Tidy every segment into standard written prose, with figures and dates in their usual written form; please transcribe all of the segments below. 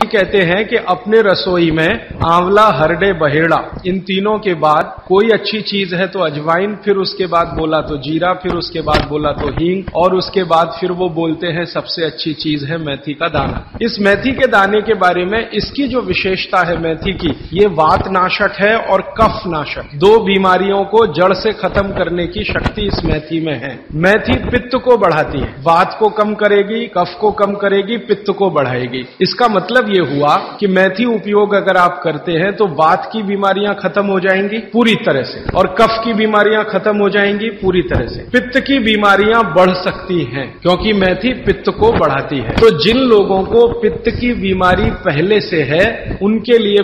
कहते हैं कि अपने रसोई में आंवला, हरडे, बहेड़ा, इन तीनों के बाद कोई अच्छी चीज है तो अजवाइन, फिर उसके बाद बोला तो जीरा, फिर उसके बाद बोला तो हींग, और उसके बाद फिर वो बोलते हैं सबसे अच्छी चीज है मेथी का दाना। इस मेथी के दाने के बारे में इसकी जो विशेषता है मेथी की, ये वात नाशक है और कफ नाशक, दो बीमारियों को जड़ से खत्म करने की शक्ति इस मेथी में है। मेथी पित्त को बढ़ाती है, वात को कम करेगी, कफ को कम करेगी, पित्त को बढ़ाएगी। इसका मतलब ये हुआ कि मेथी उपयोग अगर आप करते हैं तो वात की बीमारियां खत्म हो जाएंगी पूरी तरह से, और कफ की बीमारियां खत्म हो जाएंगी पूरी तरह से। पित्त की बीमारियां बढ़ सकती हैं क्योंकि मेथी पित्त को बढ़ाती है। तो जिन लोगों को पित्त की बीमारी पहले से है उनके लिए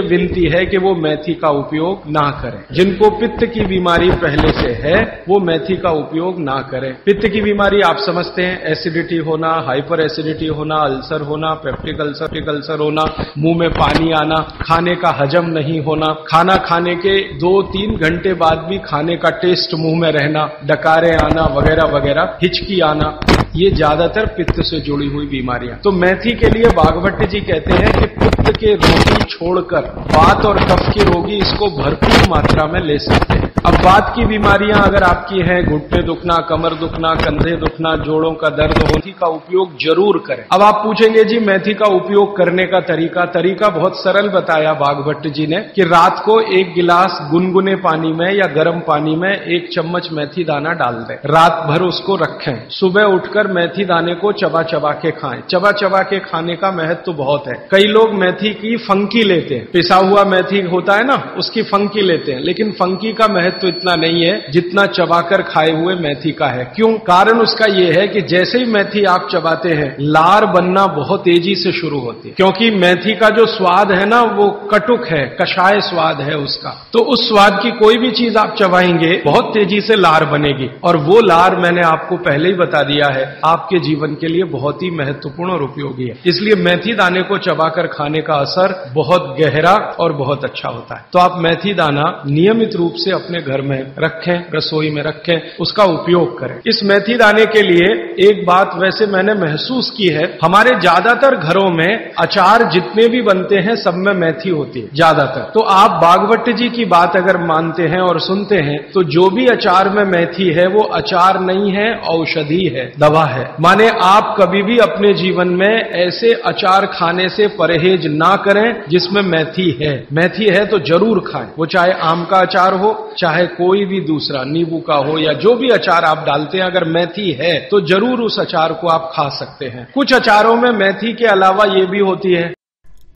विनती है कि वो मेथी का उपयोग ना करें। जिनको पित्त की बीमारी पहले से है वो मेथी का उपयोग ना करें। पित्त की बीमारी आप समझते हैं, एसिडिटी होना, हाइपर एसिडिटी होना, अल्सर होना, पेप्टिक अल्सर होना, मुंह में पानी आना, खाने का हजम नहीं होना, खाना खाने के 2-3 घंटे बाद भी खाने का टेस्ट मुंह में रहना, डकारे आना वगैरह वगैरह, हिचकी आना, ये ज्यादातर पित्त से जुड़ी हुई बीमारियां। तो मेथी के लिए बागभट्ट जी कहते हैं कि पित्त के रोगी छोड़कर वात और कफ के रोगी इसको भरपूर मात्रा में ले सकते हैं। अब वात की बीमारियां अगर आपकी हैं, घुटने दुखना, कमर दुखना, कंधे दुखना, जोड़ों का दर्द, मेथी का उपयोग जरूर करें। अब आप पूछेंगे जी मेथी का उपयोग करने का तरीका बहुत सरल बताया बागभट्ट जी ने कि रात को 1 गिलास गुनगुने पानी में या गर्म पानी में 1 चम्मच मेथी दाना डाल दें, रात भर उसको रखें, सुबह उठकर मेथी दाने को चबा चबा के खाएं। चबा चबा के खाने का महत्व तो बहुत है। कई लोग मेथी की फंकी लेते हैं, पिसा हुआ मेथी होता है ना, उसकी फंकी लेते हैं, लेकिन फंकी का महत्व तो इतना नहीं है जितना चबाकर खाए हुए मेथी का है। क्यों? कारण उसका यह है कि जैसे ही मेथी आप चबाते हैं लार बनना बहुत तेजी से शुरू होती है, क्योंकि मेथी का जो स्वाद है ना वो कटुक है, कषाय स्वाद है उसका। तो उस स्वाद की कोई भी चीज आप चबाएंगे बहुत तेजी से लार बनेगी, और वो लार मैंने आपको पहले ही बता दिया है आपके जीवन के लिए बहुत ही महत्वपूर्ण और उपयोगी है। इसलिए मेथी दाने को चबाकर खाने का असर बहुत गहरा और बहुत अच्छा होता है। तो आप मेथी दाना नियमित रूप से अपने घर में रखें, रसोई में रखें, उसका उपयोग करें। इस मेथी दाने के लिए एक बात वैसे मैंने महसूस की है, हमारे ज्यादातर घरों में अचार जितने भी बनते हैं सब में मेथी होती है ज्यादातर। तो आप बागभट्ट जी की बात अगर मानते हैं और सुनते हैं तो जो भी अचार में मेथी है वो अचार नहीं है, औषधि है, दवा है। माने आप कभी भी अपने जीवन में ऐसे अचार खाने से परहेज ना करें जिसमें मेथी है। मेथी है तो जरूर खाएं, वो चाहे आम का अचार हो, चाहे कोई भी दूसरा नींबू का हो, या जो भी अचार आप डालते हैं, अगर मेथी है तो जरूर उस अचार को आप खा सकते हैं। कुछ अचारों में मेथी के अलावा ये भी होती है।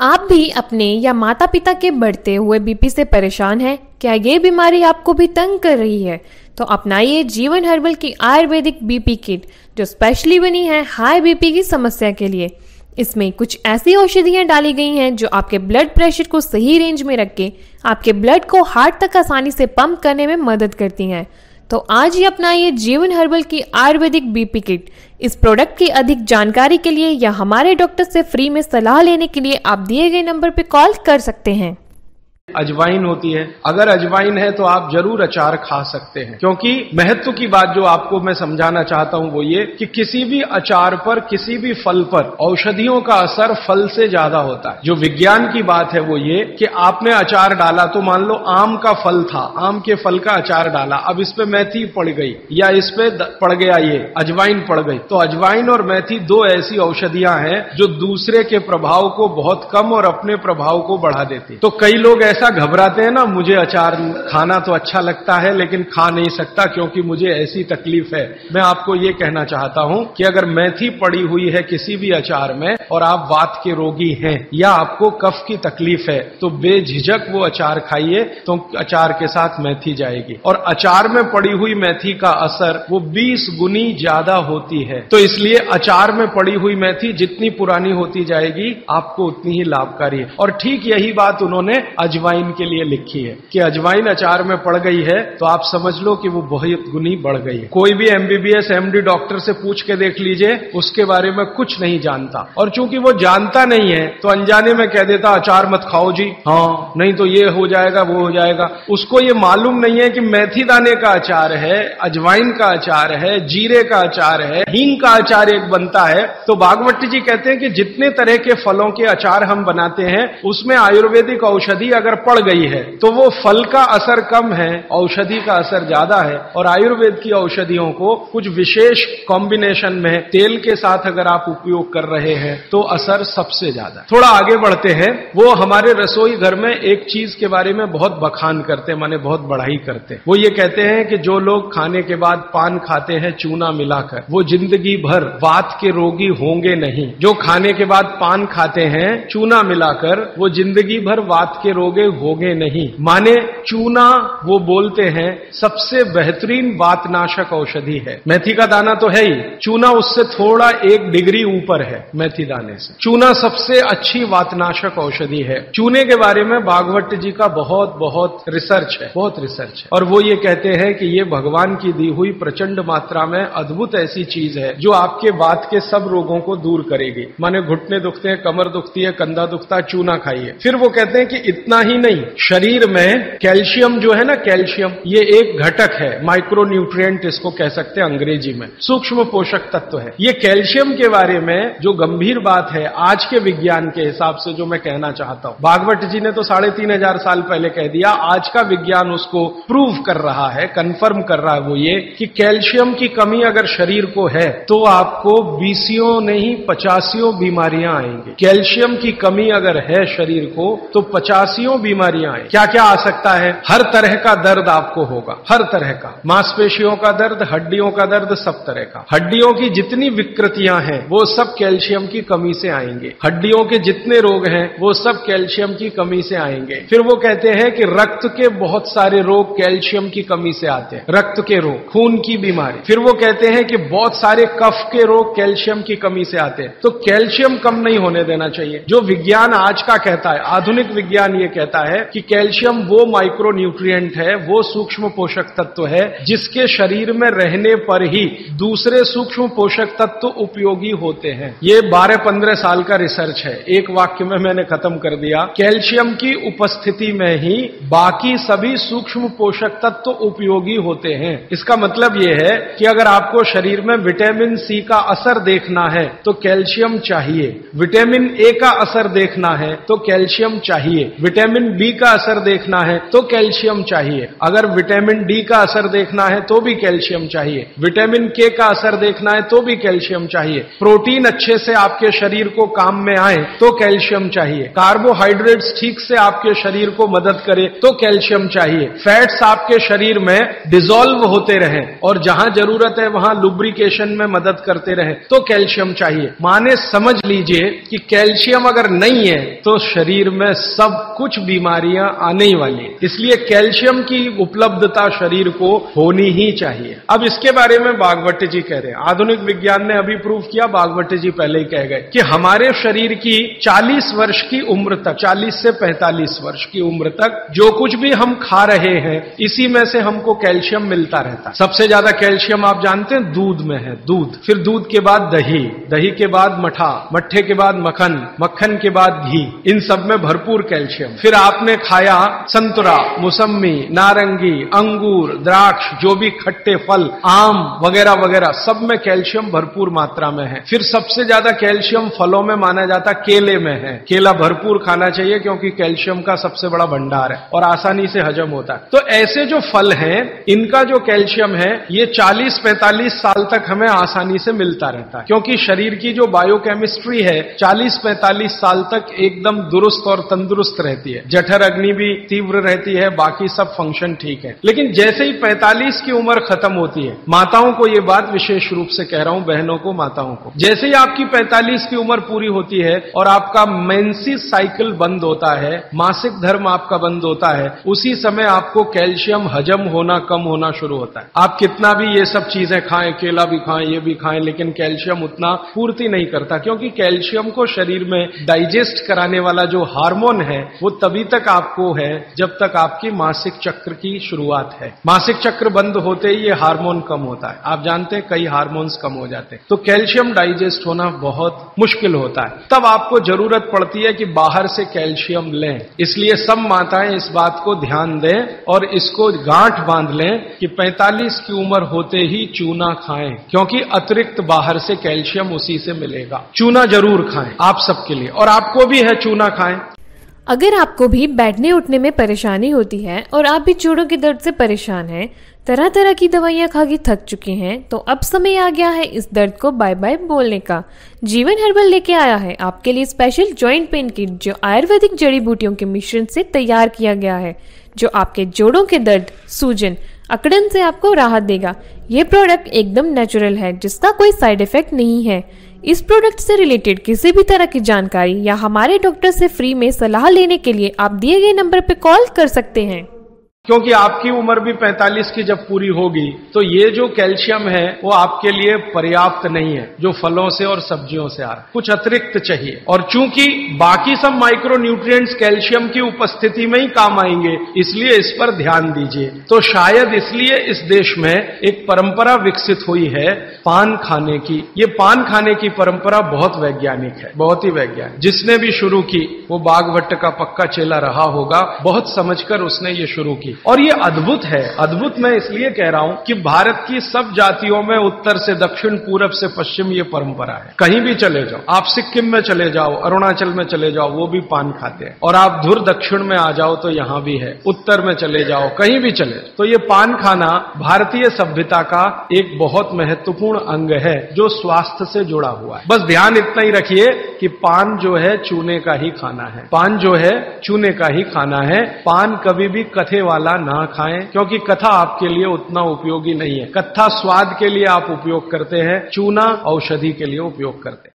आप भी अपने या माता पिता के बढ़ते हुए बीपी से परेशान हैं? क्या ये बीमारी आपको भी तंग कर रही है? तो अपनाइए जीवन हर्बल की आयुर्वेदिक बीपी किट, जो स्पेशली बनी है हाई बीपी की समस्या के लिए। इसमें कुछ ऐसी औषधियां डाली गई हैं जो आपके ब्लड प्रेशर को सही रेंज में रख के आपके ब्लड को हार्ट तक आसानी से पंप करने में मदद करती हैं। तो आज ही अपनाइए जीवन हर्बल की आयुर्वेदिक बीपी किट। इस प्रोडक्ट की अधिक जानकारी के लिए या हमारे डॉक्टर से फ्री में सलाह लेने के लिए आप दिए गए नंबर पर कॉल कर सकते हैं। अजवाइन होती है, अगर अजवाइन है तो आप जरूर अचार खा सकते हैं। क्योंकि महत्व की बात जो आपको मैं समझाना चाहता हूं वो ये कि किसी भी अचार पर, किसी भी फल पर औषधियों का असर फल से ज्यादा होता है। जो विज्ञान की बात है वो ये कि आपने अचार डाला, तो मान लो आम का फल था, आम के फल का अचार डाला, अब इस पे मेथी पड़ गई या इस पे पड़ गया ये अजवाइन पड़ गई, तो अजवाइन और मेथी 2 ऐसी औषधियां हैं जो दूसरे के प्रभाव को बहुत कम और अपने प्रभाव को बढ़ा देती। तो कई लोग ऐसा घबराते हैं ना, मुझे अचार खाना तो अच्छा लगता है लेकिन खा नहीं सकता क्योंकि मुझे ऐसी तकलीफ है। मैं आपको ये कहना चाहता हूं कि अगर मेथी पड़ी हुई है किसी भी अचार में और आप वात के रोगी हैं या आपको कफ की तकलीफ है तो बेझिझक वो अचार खाइए, तो अचार के साथ मेथी जाएगी। और अचार में पड़ी हुई मेथी का असर वो 20 गुनी ज्यादा होती है। तो इसलिए अचार में पड़ी हुई मेथी जितनी पुरानी होती जाएगी आपको उतनी ही लाभकारी है। और ठीक यही बात उन्होंने अजवाइन अजवाइन के लिए लिखी है कि अजवाइन अचार में पड़ गई है तो आप समझ लो कि वो बहुत गुनी बढ़ गई है। कोई भी MBBS MD डॉक्टर से पूछ के देख लीजिए, उसके बारे में कुछ नहीं जानता, और चूंकि वो जानता नहीं है तो अनजाने में कह देता अचार मत खाओ जी, हाँ नहीं तो ये हो जाएगा वो हो जाएगा। उसको ये मालूम नहीं है कि मेथी दाने का अचार है, अजवाइन का अचार है, जीरे का अचार है, हींग का अचार एक बनता है। तो भागवत जी कहते हैं कि जितने तरह के फलों के अचार हम बनाते हैं उसमें आयुर्वेदिक औषधि अगर पड़ गई है तो वो फल का असर कम है, औषधि का असर ज्यादा है। और आयुर्वेद की औषधियों को कुछ विशेष कॉम्बिनेशन में तेल के साथ अगर आप उपयोग कर रहे हैं तो असर सबसे ज्यादा। थोड़ा आगे बढ़ते हैं, वो हमारे रसोई घर में एक चीज के बारे में बहुत बखान करते हैं, माने बहुत बढ़ाई करते हैं। वो ये कहते हैं कि जो लोग खाने के बाद पान खाते हैं चूना मिलाकर, वो जिंदगी भर वात के रोगी होंगे नहीं। जो खाने के बाद पान खाते हैं चूना मिलाकर, वो जिंदगी भर वात के रोगी होंगे नहीं। माने चूना वो बोलते हैं सबसे बेहतरीन वातनाशक औषधि है। मेथी का दाना तो है ही, चूना उससे थोड़ा 1 डिग्री ऊपर है मेथी दाने से। चूना सबसे अच्छी वातनाशक औषधि है। चूने के बारे में भागवत जी का बहुत रिसर्च है, बहुत रिसर्च है, और वो ये कहते हैं कि ये भगवान की दी हुई प्रचंड मात्रा में अद्भुत ऐसी चीज है जो आपके वात के सब रोगों को दूर करेगी। माने घुटने दुखते हैं, कमर दुखती है, कंधा दुखता है, चूना खाइए। फिर वो कहते हैं कि इतना ही नहीं, शरीर में कैल्शियम जो है ना, कैल्शियम ये एक घटक है, माइक्रो न्यूट्रिएंट इसको कह सकते हैं अंग्रेजी में, सूक्ष्म पोषक तत्व है। ये कैल्शियम के बारे में जो गंभीर बात है आज के विज्ञान के हिसाब से जो मैं कहना चाहता हूं, भागवत जी ने तो 3500 साल पहले कह दिया, आज का विज्ञान उसको प्रूव कर रहा है, कंफर्म कर रहा है। वो ये कि कैल्शियम की कमी अगर शरीर को है तो आपको 20 नहीं 85 बीमारियां आएंगी। कैल्शियम की कमी अगर है शरीर को तो 85 बीमारियां आएंगी। क्या क्या आ सकता है? हर तरह का दर्द आपको होगा, हर तरह का, मांसपेशियों का दर्द, हड्डियों का दर्द, सब तरह का। हड्डियों की जितनी विकृतियां हैं वो सब कैल्शियम की कमी से आएंगे। हड्डियों के जितने रोग हैं वो सब कैल्शियम की कमी से आएंगे। फिर वो कहते हैं कि रक्त के बहुत सारे रोग कैल्शियम की कमी से आते हैं, रक्त के रोग, खून की बीमारी। फिर वो कहते हैं कि बहुत सारे कफ के रोग कैल्शियम की कमी से आते हैं। तो कैल्शियम कम नहीं होने देना चाहिए। जो विज्ञान आज का कहता है, आधुनिक विज्ञान ये कहता है कि कैल्शियम वो माइक्रो न्यूट्रिएंट है, वो सूक्ष्म पोषक तत्व है जिसके शरीर में रहने पर ही दूसरे सूक्ष्म पोषक तत्व उपयोगी होते हैं। ये 12-15 साल का रिसर्च है, एक वाक्य में मैंने खत्म कर दिया। कैल्शियम की उपस्थिति में ही बाकी सभी सूक्ष्म पोषक तत्व उपयोगी होते हैं। इसका मतलब यह है कि अगर आपको शरीर में विटामिन सी का असर देखना है तो कैल्शियम चाहिए, विटामिन ए का असर देखना है तो कैल्शियम चाहिए, विटामिन बी का असर देखना है तो कैल्शियम चाहिए, अगर विटामिन डी का असर देखना है तो भी कैल्शियम चाहिए, विटामिन के का असर देखना है तो भी कैल्शियम चाहिए, प्रोटीन अच्छे से आपके शरीर को काम में आए तो कैल्शियम चाहिए, कार्बोहाइड्रेट्स ठीक से आपके शरीर को मदद करे तो कैल्शियम चाहिए, फैट्स आपके शरीर में डिसॉल्व होते रहे और जहां जरूरत है वहां लुब्रिकेशन में मदद करते रहे तो कैल्शियम चाहिए। माने समझ लीजिए कि कैल्शियम अगर नहीं है तो शरीर में सब कुछ बीमारियां आने ही वाली है। इसलिए कैल्शियम की उपलब्धता शरीर को होनी ही चाहिए। अब इसके बारे में भागवत जी कह रहे हैं, आधुनिक विज्ञान ने अभी प्रूव किया, भागवत जी पहले ही कह गए कि हमारे शरीर की 40 वर्ष की उम्र तक, 40 से 45 वर्ष की उम्र तक जो कुछ भी हम खा रहे हैं इसी में से हमको कैल्शियम मिलता रहता है। सबसे ज्यादा कैल्शियम आप जानते हैं दूध में है, दूध, फिर दूध के बाद दही, दही के बाद मठा, मट्ठे के बाद मक्खन, मक्खन के बाद घी, इन सब में भरपूर कैल्शियम। फिर आपने खाया संतरा, मौसम्मी, नारंगी, अंगूर, द्राक्ष, जो भी खट्टे फल, आम वगैरह वगैरह, सब में कैल्शियम भरपूर मात्रा में है। फिर सबसे ज्यादा कैल्शियम फलों में माना जाता केले में है, केला भरपूर खाना चाहिए क्योंकि कैल्शियम का सबसे बड़ा भंडार है और आसानी से हजम होता है। तो ऐसे जो फल हैं इनका जो कैल्शियम है ये 40-45 साल तक हमें आसानी से मिलता रहता है, क्योंकि शरीर की जो बायोकेमिस्ट्री है 40-45 साल तक एकदम दुरुस्त और तंदुरुस्त रहती है, जठर अग्नि भी तीव्र रहती है, बाकी सब फंक्शन ठीक है। लेकिन जैसे ही 45 की उम्र खत्म होती है, माताओं को ये बात विशेष रूप से कह रहा हूं, बहनों को, माताओं को, जैसे ही आपकी 45 की उम्र पूरी होती है और आपका मेंसेस साइकिल बंद होता है, मासिक धर्म आपका बंद होता है, उसी समय आपको कैल्शियम हजम होना कम होना शुरू होता है। आप कितना भी ये सब चीजें खाएं, केला भी खाएं, ये भी खाएं, लेकिन कैल्शियम उतना पूर्ति नहीं करता, क्योंकि कैल्शियम को शरीर में डाइजेस्ट कराने वाला जो हार्मोन है वो तभी तभी तक आपको है जब तक आपकी मासिक चक्र की शुरुआत है। मासिक चक्र बंद होते ही ये हार्मोन कम होता है। आप जानते हैं कई हार्मोन्स कम हो जाते हैं, तो कैल्शियम डाइजेस्ट होना बहुत मुश्किल होता है। तब आपको जरूरत पड़ती है कि बाहर से कैल्शियम लें। इसलिए सब माताएं इस बात को ध्यान दें और इसको गांठ बांध लें कि 45 की उम्र होते ही चूना खाएं, क्योंकि अतिरिक्त बाहर से कैल्शियम उसी से मिलेगा। चूना जरूर खाएं आप सबके लिए, और आपको भी है चूना खाएं। अगर आपको भी बैठने उठने में परेशानी होती है और आप भी जोड़ों के दर्द से परेशान हैं, तरह तरह की दवाइयां खा के थक चुके हैं, तो अब समय आ गया है इस दर्द को बाय बाय बोलने का। जीवन हर्बल लेके आया है आपके लिए स्पेशल जॉइंट पेन किट, जो आयुर्वेदिक जड़ी बूटियों के मिश्रण से तैयार किया गया है, जो आपके जोड़ों के दर्द, सूजन, अकड़न से आपको राहत देगा। ये प्रोडक्ट एकदम नेचुरल है, जिसका कोई साइड इफेक्ट नहीं है। इस प्रोडक्ट से रिलेटेड किसी भी तरह की जानकारी या हमारे डॉक्टर से फ्री में सलाह लेने के लिए आप दिए गए नंबर पर कॉल कर सकते हैं। क्योंकि आपकी उम्र भी 45 की जब पूरी होगी तो ये जो कैल्शियम है वो आपके लिए पर्याप्त नहीं है, जो फलों से और सब्जियों से आ रहा है, कुछ अतिरिक्त चाहिए। और चूंकि बाकी सब माइक्रो न्यूट्रिएंट्स कैल्शियम की उपस्थिति में ही काम आएंगे, इसलिए इस पर ध्यान दीजिए। तो शायद इसलिए इस देश में एक परंपरा विकसित हुई है पान खाने की। ये पान खाने की परंपरा बहुत वैज्ञानिक है, बहुत ही वैज्ञानिक। जिसने भी शुरू की वो बागभट्ट का पक्का चेला रहा होगा, बहुत समझकर उसने ये शुरू की। और ये अद्भुत है। अद्भुत मैं इसलिए कह रहा हूं कि भारत की सब जातियों में उत्तर से दक्षिण, पूरब से पश्चिम ये परंपरा है। कहीं भी चले जाओ, आप सिक्किम में चले जाओ, अरुणाचल में चले जाओ, वो भी पान खाते हैं। और आप धुर दक्षिण में आ जाओ तो यहां भी है, उत्तर में चले जाओ, कहीं भी चले। तो ये पान खाना भारतीय सभ्यता का एक बहुत महत्वपूर्ण अंग है जो स्वास्थ्य से जुड़ा हुआ है। बस ध्यान इतना ही रखिए कि पान जो है चूने का ही खाना है। पान जो है चूने का ही खाना है। पान कभी भी कथे वाला ना खाएं, क्योंकि कथा आपके लिए उतना उपयोगी नहीं है। कथा स्वाद के लिए आप उपयोग करते हैं, चूना औषधि के लिए उपयोग करते हैं।